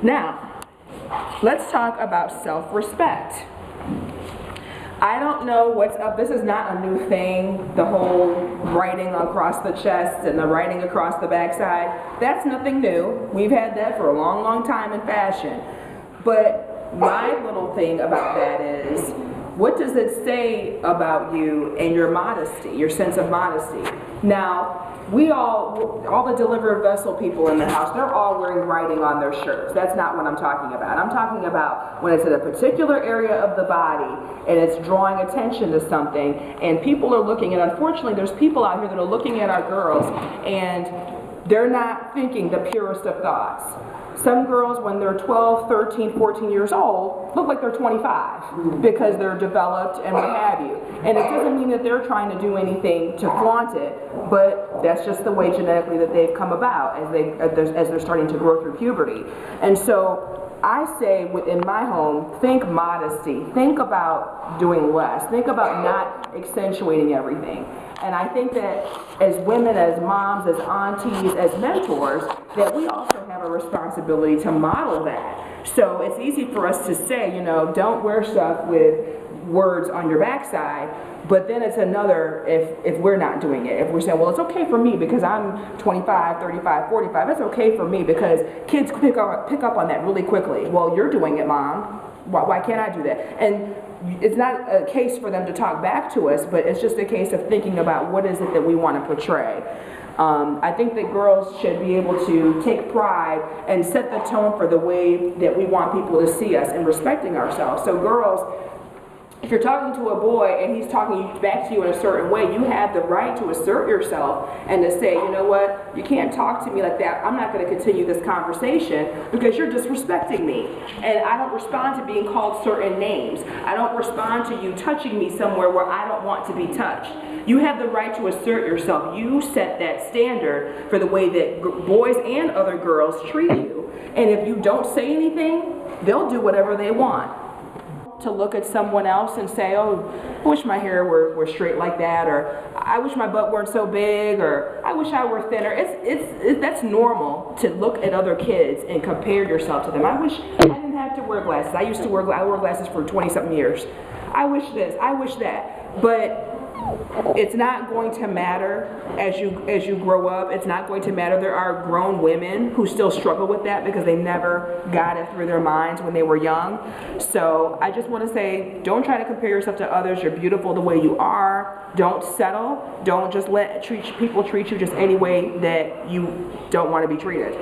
Now, let's talk about self-respect. I don't know what's up. This is not a new thing, the whole writing across the chest and the writing across the backside. That's nothing new. We've had that for a long, long time in fashion. But my little thing about that is, what does it say about you and your modesty, your sense of modesty? Now, all the delivered vessel people in the house, they're all wearing writing on their shirts. That's not what I'm talking about. I'm talking about when it's in a particular area of the body and it's drawing attention to something, and people are looking, and unfortunately there's people out here that are looking at our girls and they're not thinking the purest of thoughts. Some girls, when they're 12, 13, 14 years old, look like they're 25 because they're developed and what have you. And it doesn't mean that they're trying to do anything to flaunt it, but that's just the way genetically that they've come about as they're starting to grow through puberty. And so I say within my home, think modesty. Think about doing less. Think about not accentuating everything. And I think that as women, as moms, as aunties, as mentors, that we also have a responsibility to model that. So it's easy for us to say, you know, don't wear stuff with words on your backside, but then it's another if we're not doing it. If we're saying, well, it's okay for me because I'm 25, 35, 45, it's okay for me because kids pick up on that really quickly. Well, you're doing it, Mom. Why can't I do that? And it's not a case for them to talk back to us, but it's just a case of thinking about what is it that we want to portray. I think that girls should be able to take pride and set the tone for the way that we want people to see us and respecting ourselves. So girls, if you're talking to a boy and he's talking back to you in a certain way, you have the right to assert yourself and to say, you know what, you can't talk to me like that. I'm not going to continue this conversation because you're disrespecting me. And I don't respond to being called certain names. I don't respond to you touching me somewhere where I don't want to be touched. You have the right to assert yourself. You set that standard for the way that boys and other girls treat you. And if you don't say anything, they'll do whatever they want. To look at someone else and say, oh, I wish my hair were straight like that, or I wish my butt weren't so big, or I wish I were thinner. That's normal to look at other kids and compare yourself to them. I wish I didn't have to wear glasses. I wore glasses for 20-something years. I wish this, I wish that. But it's not going to matter as you grow up. It's not going to matter. There are grown women who still struggle with that because they never got it through their minds when they were young. So I just want to say, don't try to compare yourself to others. You're beautiful the way you are. Don't settle. Don't just let people treat you just any way that you don't want to be treated.